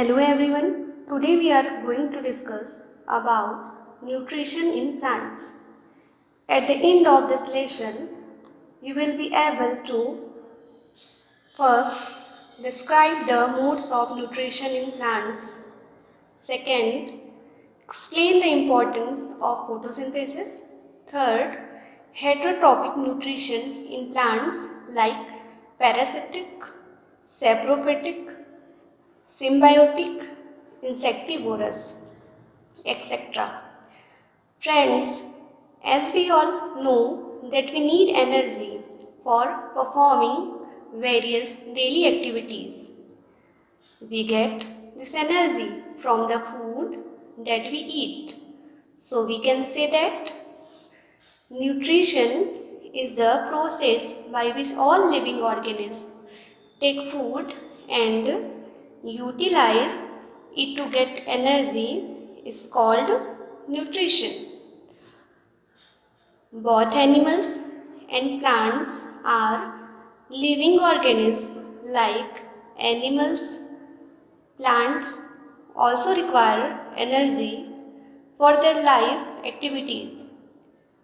Hello everyone. Today we are going to discuss about nutrition in plants. At the end of this lesson, you will be able to first describe the modes of nutrition in plants. Second, explain the importance of photosynthesis. Third, heterotrophic nutrition in plants like parasitic, saprophytic, symbiotic, insectivorous, etc. Friends, as we all know that we need energy for performing various daily activities. We get this energy from the food that we eat. So we can say that nutrition is the process by which all living organisms take food and utilize it to get energy is called nutrition. Both animals and plants are living organisms. Like animals, plants also require energy for their life activities.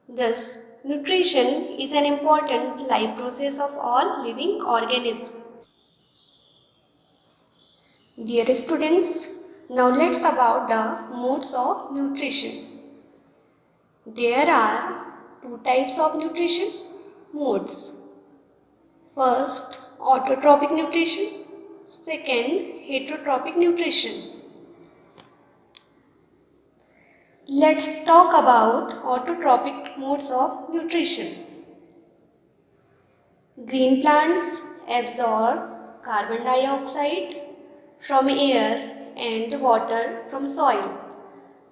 Thus, nutrition is an important life process of all living organisms. Dear students, now let's about the modes of nutrition. There are two types of nutrition modes. First, autotrophic nutrition. Second, heterotrophic nutrition. Let's talk about autotrophic modes of nutrition. Green plants absorb carbon dioxide from air and water from soil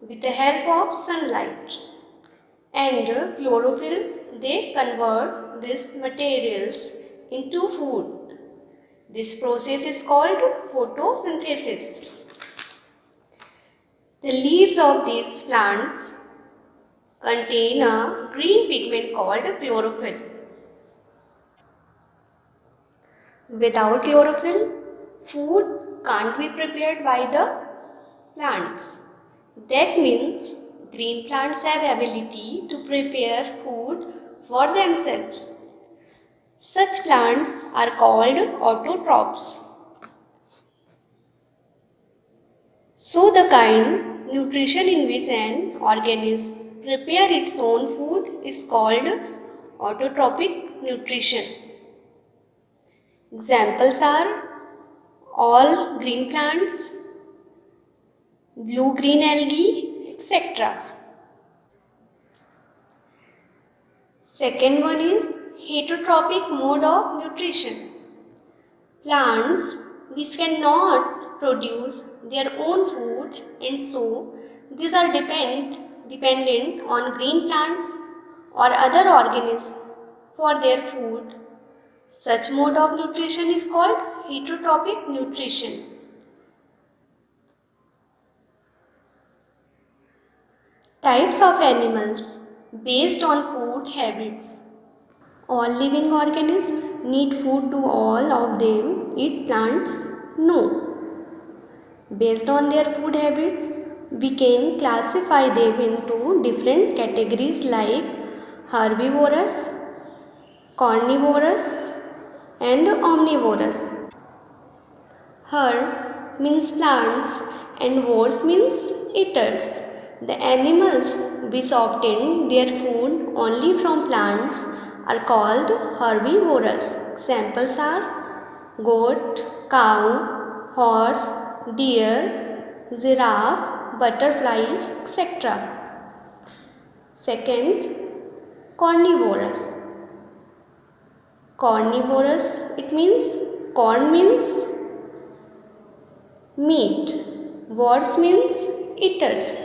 with the help of sunlight. And chlorophyll, they convert these materials into food. This process is called photosynthesis. The leaves of these plants contain a green pigment called chlorophyll. Without chlorophyll, food can't be prepared by the plants. That means green plants have ability to prepare food for themselves. Such plants are called autotrophs. So the kind nutrition in which an organism prepare its own food is called autotrophic nutrition. Examples are all green plants, blue-green algae, etc. Second one is heterotrophic mode of nutrition. Plants which cannot produce their own food and so these are dependent on green plants or other organisms for their food. Such mode of nutrition is called heterotrophic nutrition. Types of animals based on food habits. All living organisms need food. Do all of them eat plants? No. Based on their food habits, we can classify them into different categories like herbivorous, carnivorous, and omnivorous. Herb means plants and vorous means eaters. The animals which obtain their food only from plants are called herbivorous. Examples are goat, cow, horse, deer, giraffe, butterfly, etc. Second, carnivorous. Carnivorous, it means corn means meat. Vorous means eaters.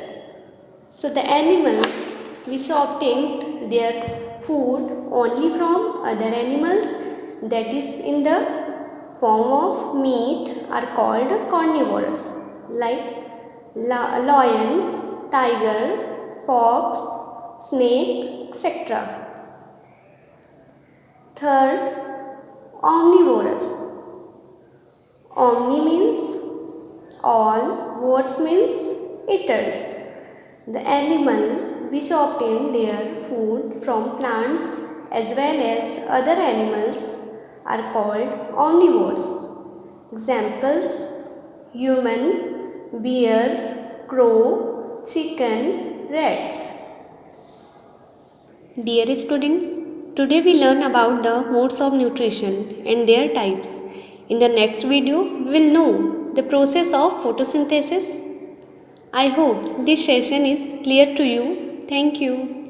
So the animals which obtain their food only from other animals, that is in the form of meat, are called carnivorous, like lion, tiger, fox, snake, etc. Third, omnivorous. Omni means All means eaters. The animal which obtain their food from plants as well as other animals are called omnivores. Examples: human, bear, crow, chicken, rats. Dear students, today we learn about the modes of nutrition and their types. In the next video, we will know the process of photosynthesis. I hope this session is clear to you. Thank you.